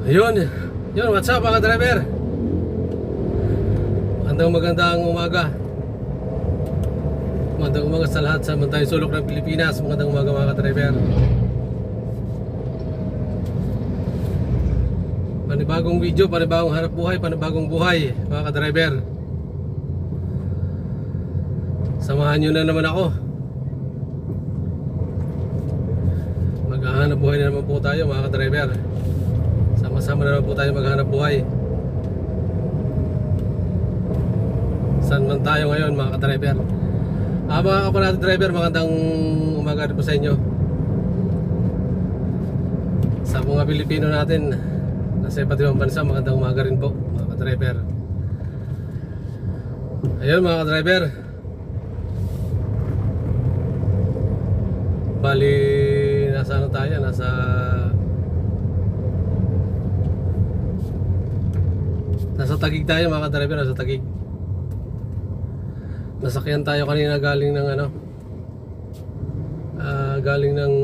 Ayun, yun, what's up mga driver? Magandang umaga. Magandang umaga sa lahat sa Mantayong Sulok ng Pilipinas. Magandang umaga mga driver. Panibagong video, panibagong hanap buhay, panibagong buhay mga driver. Samahan nyo na naman ako. Maghahanap buhay na naman po tayo mga driver. Sama-sama na naman po tayo maghanap buhay. Saan man tayo ngayon mga ka-driver? Mga kapalad driver, magandang umaga po sa inyo. Sa mga Pilipino natin nasa iba't ibang bansa, magandang umaga rin po mga ka-driver. Ayun mga ka-driver, bali nasa ano tayo? Nasa Taguig tayo mga ka-driver, nasa Taguig. Nasakyan tayo kanina galing ng galing ng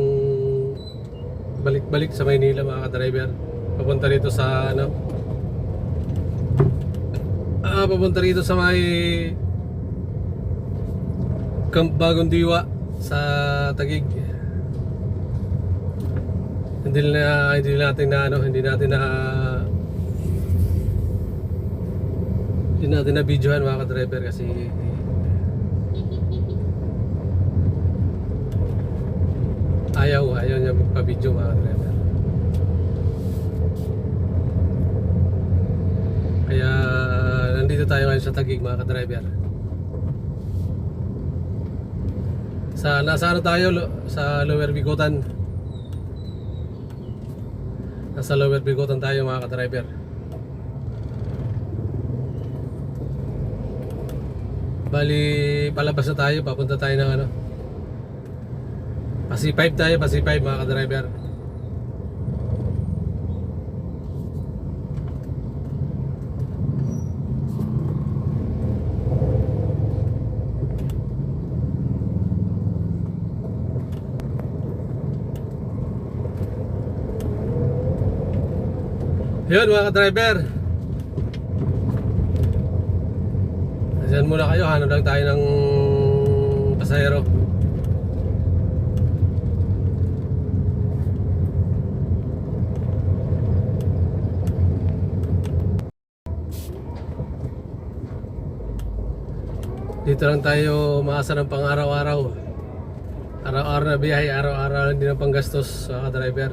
balik-balik sa Maynila mga ka-driver. Papunta rito sa papunta rito sa may Camp Bagong Diwa sa Taguig. Hindi natin na videohan mga ka-driver kasi ayaw niya magpa-video mga driver. Kaya nandito tayo ngayon sa Taguig mga ka-driver. Nasa ano tayo? Sa Lower Bigotan. Nasa Lower Bigotan tayo mga ka-driver. Bali palabas na tayo, papunta tayo ng Pasay 5 tayo, Pasay 5 mga ka-driver. Yun mga ka-driver, diyan muna kayo, hanap lang tayo ng pasahero. Dito lang tayo maasa ng pang araw-araw. Araw-araw na biyahe, araw-araw hindi ng panggastos sa driver.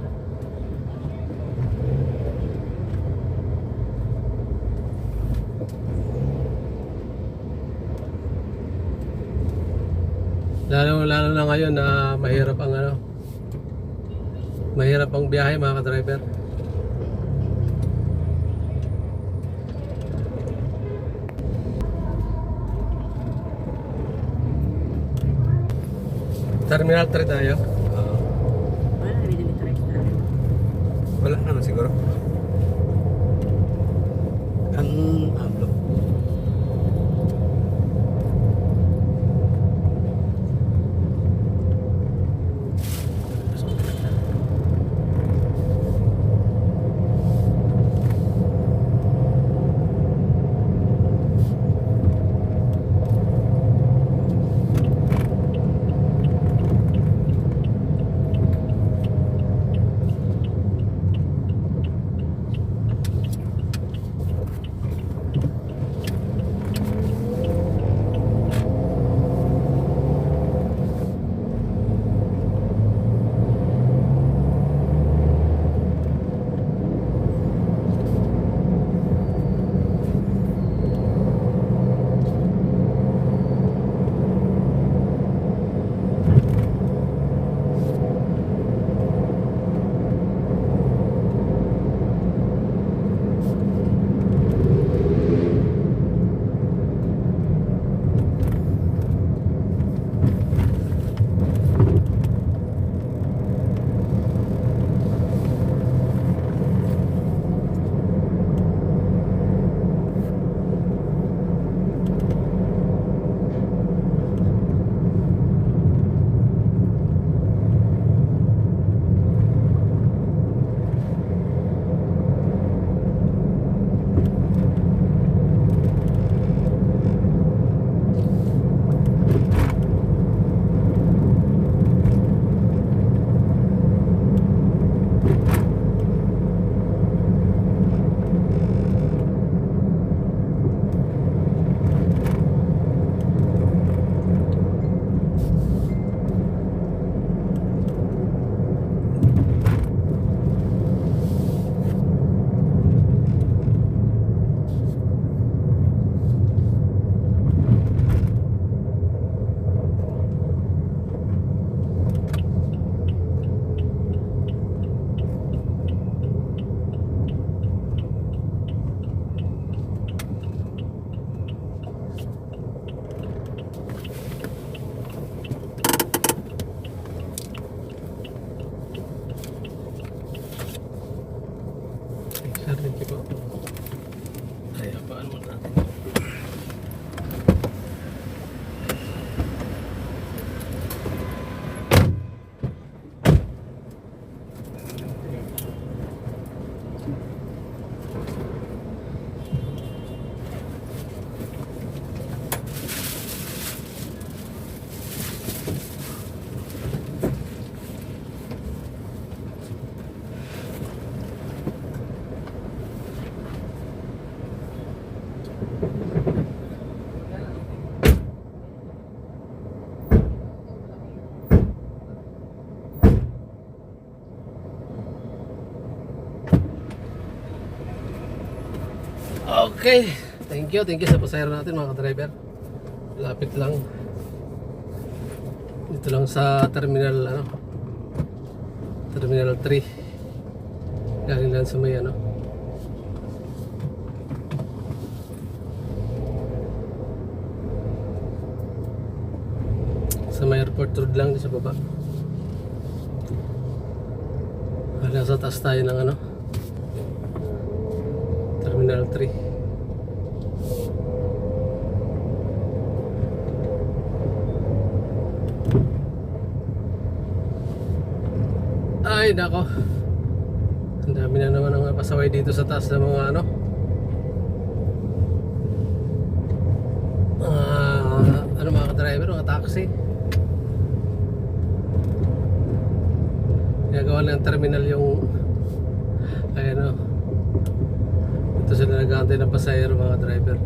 Lalo na ngayon na mahirap ang biyahe mga ka-driver. Terminal 3 tayo. Wala na binili tayo. Wala naman siguro. Ang ablo. Thank you po. Ay, apaan mo natin. Okay, thank you sa pasahero natin mga ka-driver. Lapit lang. Dito lang sa terminal Terminal 3. Galing lang sa may sa may airport road lang di sa baba. Nasa taas tayo ng Terminal 3. Ay nako, ang dami na naman ang pasaway dito sa taas ng mga mga driver, mga taxi. Ginagawa ng terminal yung ito sila nag-aantay ng pasahero mga driver.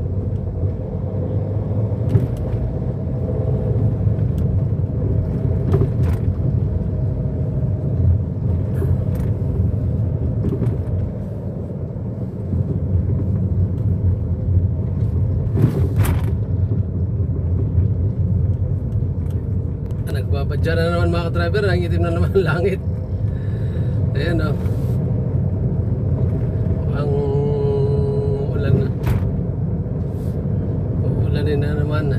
Nagbabadya na naman mga driver, ang itim na naman ang langit. Ayan ang ulan na. Uulanin na naman.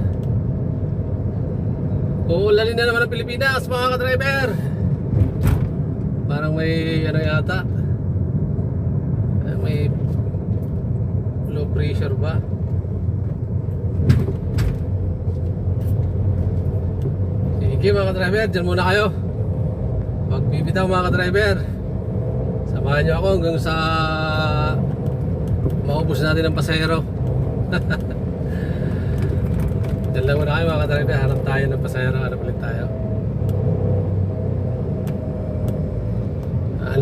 Uulanin na naman ang Pilipinas mga ka-driver. Parang may yata. May low pressure ba? Sige mga ka-driver, dyan muna kayo. Magbibitaw mga ka-driver. Samahan nyo ako hanggang sa maubos natin ang pasahero. Dyan lang muna kayo mga ka-driver. Hanap tayo ng pasahero. Hanap ulit tayo.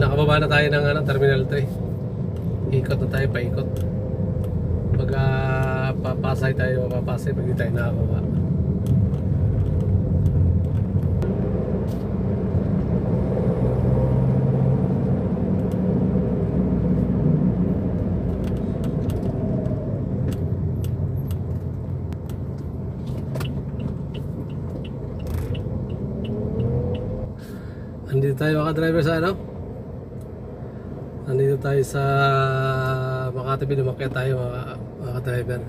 Nakababa na tayo ng Terminal 3. Ikot na tayo, paikot. Pag papasay tayo, mapapasay pag di tayo nakababa. Nandito tayo mga driver sa Nandito tayo sa Makati. Umakyat tayo mga driver.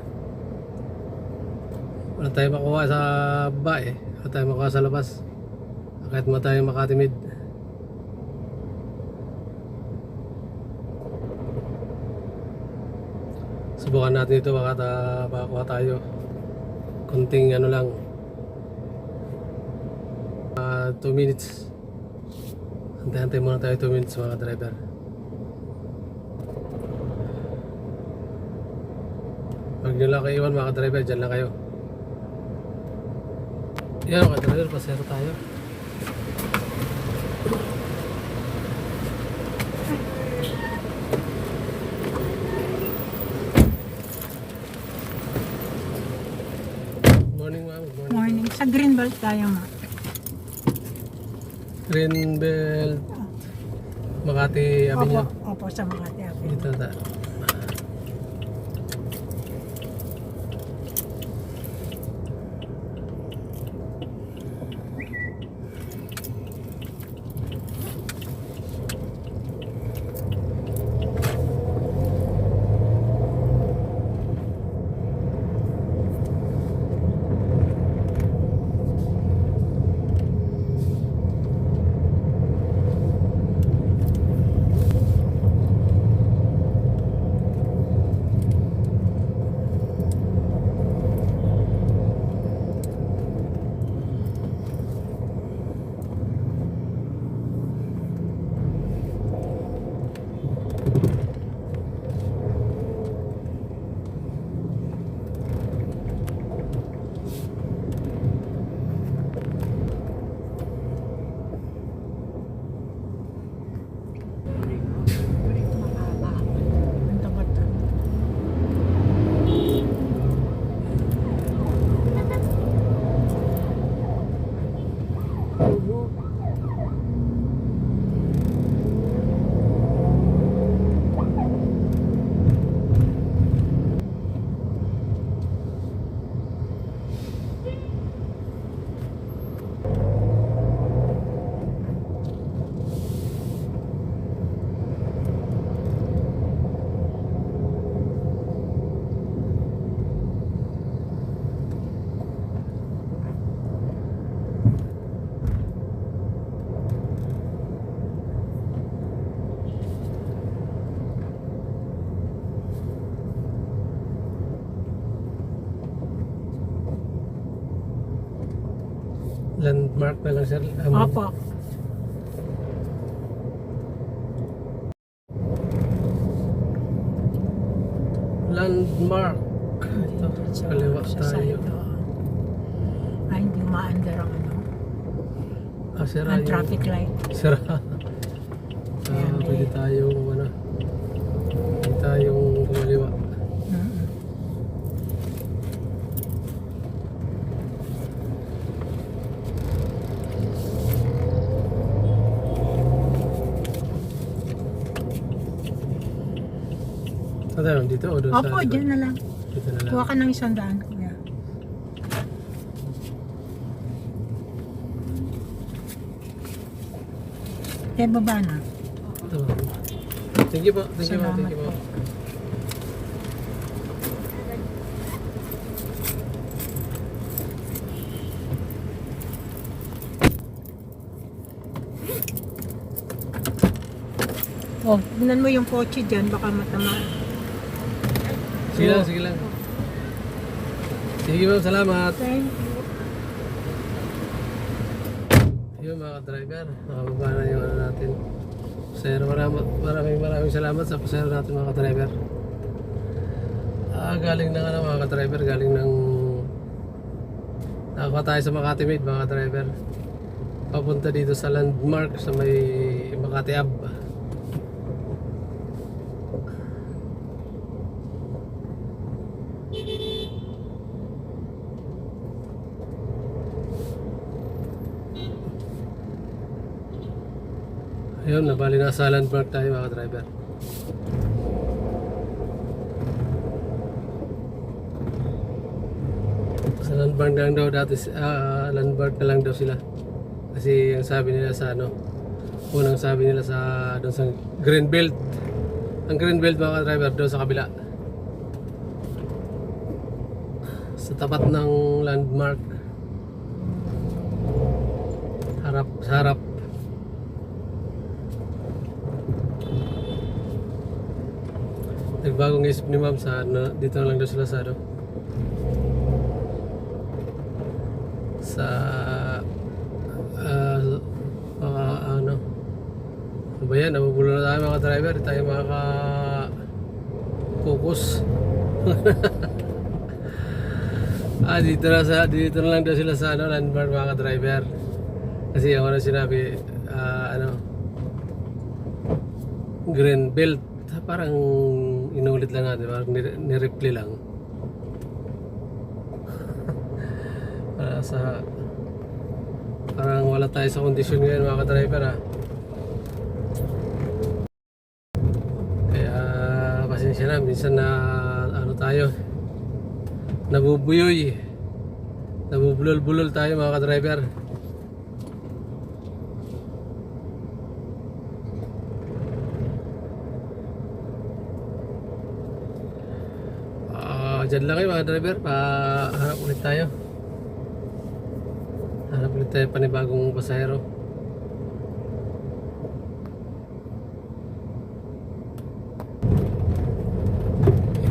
Wala tayo makuha sa baba wala tayo makuha sa labas. Kahit mo tayo Makati Mid. Subukan natin ito, makakuha tayo kunting lang 2 minutes. Antay muna tayo 2 minutes mga driver. Pag nyo lang kayo iwan mga driver, dyan lang kayo. Yan mga driver, pasero tayo. Morning ma'am, good morning. Morning. Sa Greenbelt tayo ma. Greenbelt Makati Avenue. Opo, sa Makati Avenue. Dito na. Landmark na lang sir. Opo. Landmark. Ito, kaliwa Sa tayo. side, ay, hindi umaandar ang Sira ang yung... traffic light. Sira. Ayan, Pwede tayong pwede tayong kumaliwa. Mm-mm. Saan tayo? Dito o doon sa... Opo, dyan na lang. Dito na lang. Kuha ka ng 100, kuya. Baba na. Ito. Thank you po. Thank you po. Salamat Thank you po. po. Oh, tingnan mo yung kotse dyan, baka matamaan. Sige lang, sige lang. Sige ma'am, salamat. Thank you. Yun mga ka-driver, nakababa na yung ano natin. Pasero, maraming salamat sa pasero natin mga ka-driver. Galing ng ano mga ka-driver, galing ng nakakuha tayo sa Makati Made mga ka-driver. Papunta dito sa Landmark sa may Makati Ave. Ayun, nabali na sa Landmark tayo mga driver. Sa Landmark na lang daw dati, Landmark na lang daw sila. Kasi ang sabi nila sa unang sabi nila sa doon sa Greenbelt. Ang Greenbelt mga driver doon sa kabila. Sa tapat ng Landmark. Sa harap. Nagbagong isip ni ma'am sa dito na lang daw sila sa sa ano ba yan, nabubulo na tayo mga driver, di tayo makaka-focus. Dito na lang daw sila sa Landmark mga driver. Kasi ako na sinabi green belt, parang inulit lang natin, parang ni-reply lang. Parang wala tayo sa kondisyon ngayon mga ka-driver Kaya pasensya na, minsan na tayo nabubuyoy, nabubulol-bulol tayo mga ka-driver. Dyan lang kayo mga driver, hanap ulit tayo. Hanap ulit tayo panibagong pasahero.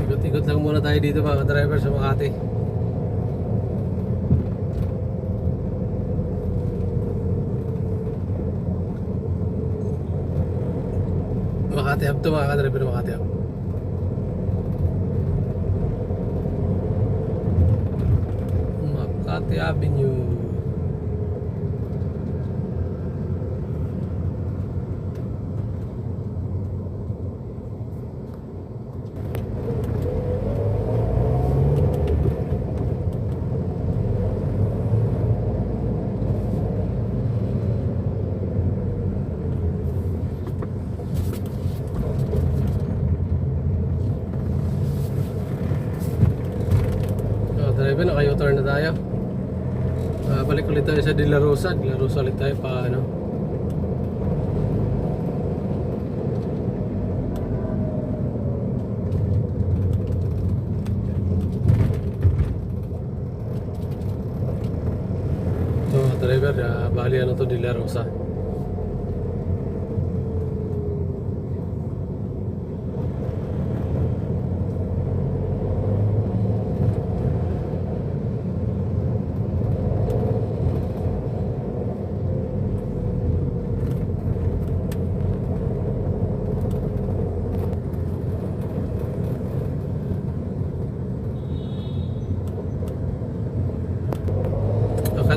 Ikot-ikot lang muna tayo dito mga driver sa Makati. Makati Hub to mga driver, Makati Hub. Makati Avenue. Driver, naka-U-turn na tayo. Balik ulit tayo sa De La Rosa. De La Rosa ulit tayo pa So driver, bali to De La Rosa.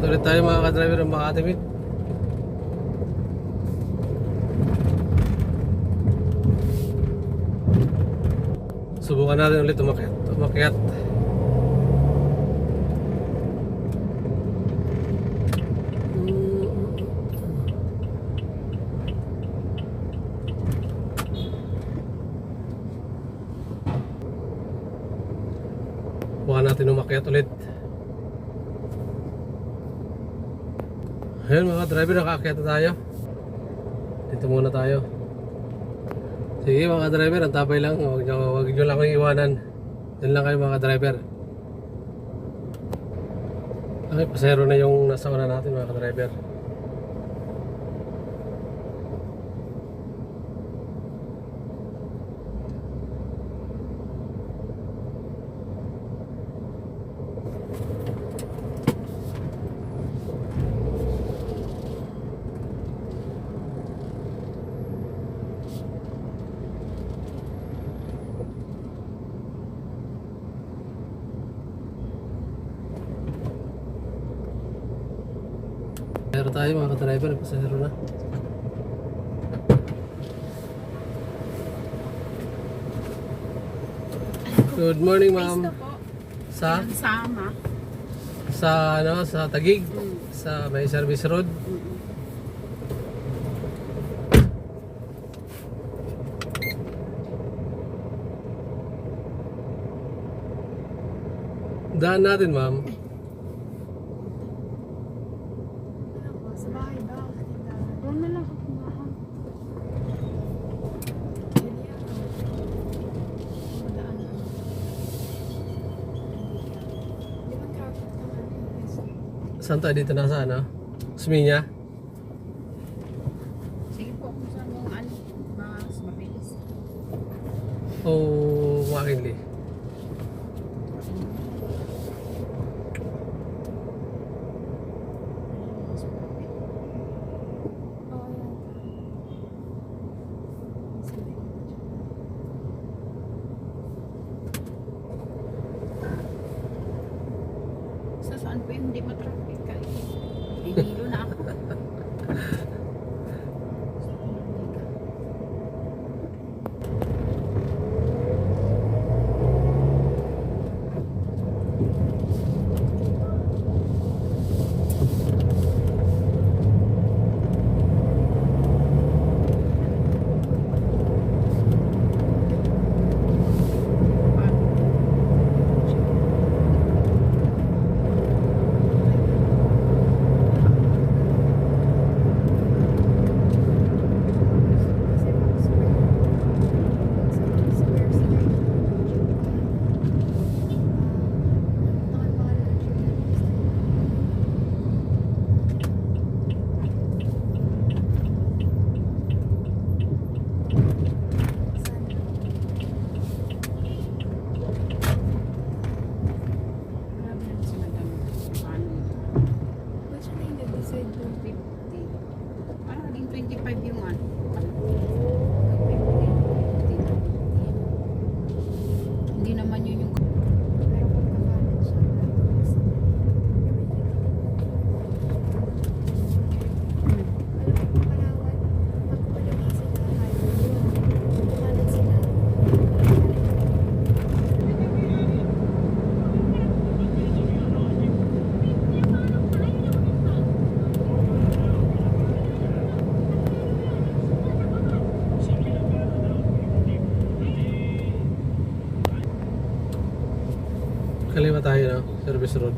ulit tayo mga ka-driver ng Makati Meet. Subukan natin ulit umakyat. Subukan natin umakyat ulit. Ayun mga driver, nakaakyat na tayo. Dito muna tayo. Sige mga driver, ang tabay lang. Huwag nyo lang akong iwanan. Diyan lang kayo mga driver. Okay, pasero na yung nasa una natin mga driver. Pasero tayo mga ka-driver, pasero na. Good morning ma'am. Sa? Sama. Sa ano, sa Taguig, sa may service road. Daan natin ma'am. Sa bahay ba? Doon na lang ako kumahan. Madaan na. Di ba traffic naman eh? Saan tayo dito na sa ano? Sminya? Sige po, kung saan yung ano, mas mabilis. O Makinli? Oo, yan. Sige. Sa saan po yung hindi matraffic ka? Hinilo na ako. Kasi Max Square. Sa Square sila. Nakapahal na siya. Grabe na si Madam. Paano? Ba't siya na yung nag-decide to 50. Parang naging 25 yung ano. Hindi naman yun yung pero pagkakalat siya alam ko Palawan pag malaki sila highway yun kumalat sila Kaliwa tayo no? Service road.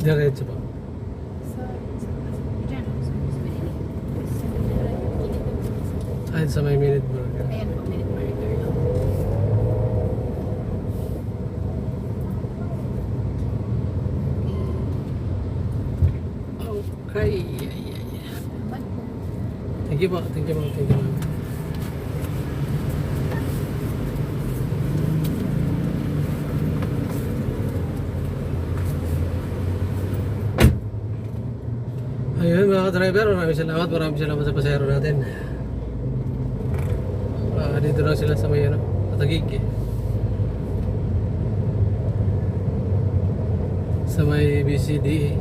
Diretso po. Diyan, sa Manila. Sa Manila, yung init ng bilis. Ay, sa may minute burger. Ayan po, minute burger lang. Okay. Ba't po? Thank you po. Thank you, ma'am. Thank you, ma'am. Ayun mga ka-driver, maraming salamat sa pasahero natin. Dito lang sila sa may Patagig sa may BCDA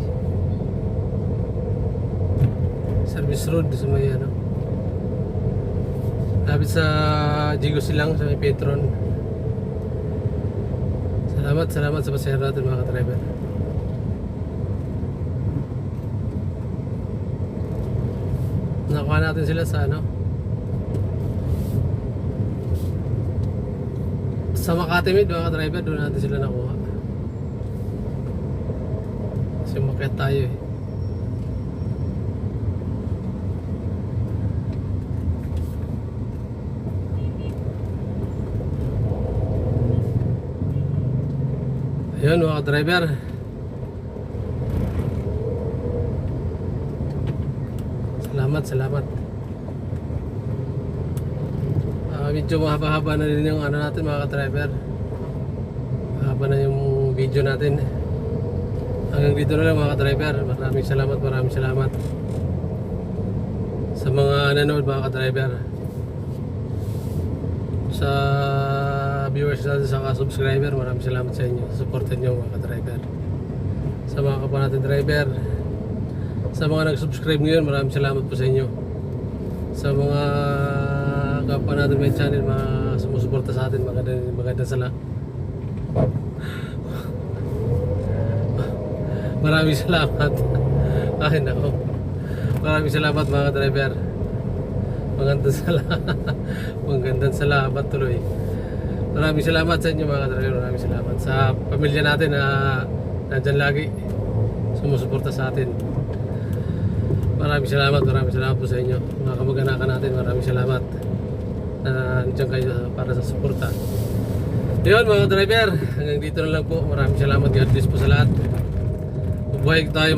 Service Road sa may lapit sa Jigo Silang sa may Petron. Salamat sa pasahero natin mga ka-driver. Nakuha natin sila sa sa Makati Mid mga ka-driver, doon natin sila nakuha. Kasi umakyat tayo eh. Ayun mga ka-driver. Salamat. Medyo mahaba-haba na rin yung natin mga ka-driver. Mahaba na yung video natin. Hanggang dito na lang mga ka-driver. Maraming salamat sa mga nanood mga ka-driver, sa viewers natin, sa subscriber. Maraming salamat sa inyo, supportin nyo mga ka-driver. Sa mga kapwa natin driver, sa mga nag-subscribe ngayon, maraming salamat po sa inyo. Sa mga kapwa natin may channel, mga sumusuporta sa atin, maganda sala. Maraming salamat. Ay nako. Maraming salamat mga driver. Magandang salamat tuloy. Maraming salamat sa inyo mga driver. Maraming salamat sa pamilya natin na nandyan lagi sumusuporta sa atin. Maraming salamat po sa inyo. Mga kamag-anakan natin, maraming salamat na nandiyan kayo para sa suporta. Yun mga driver, hanggang dito na lang po. Maraming salamat. God bless po sa lahat. Mabuhay tayo.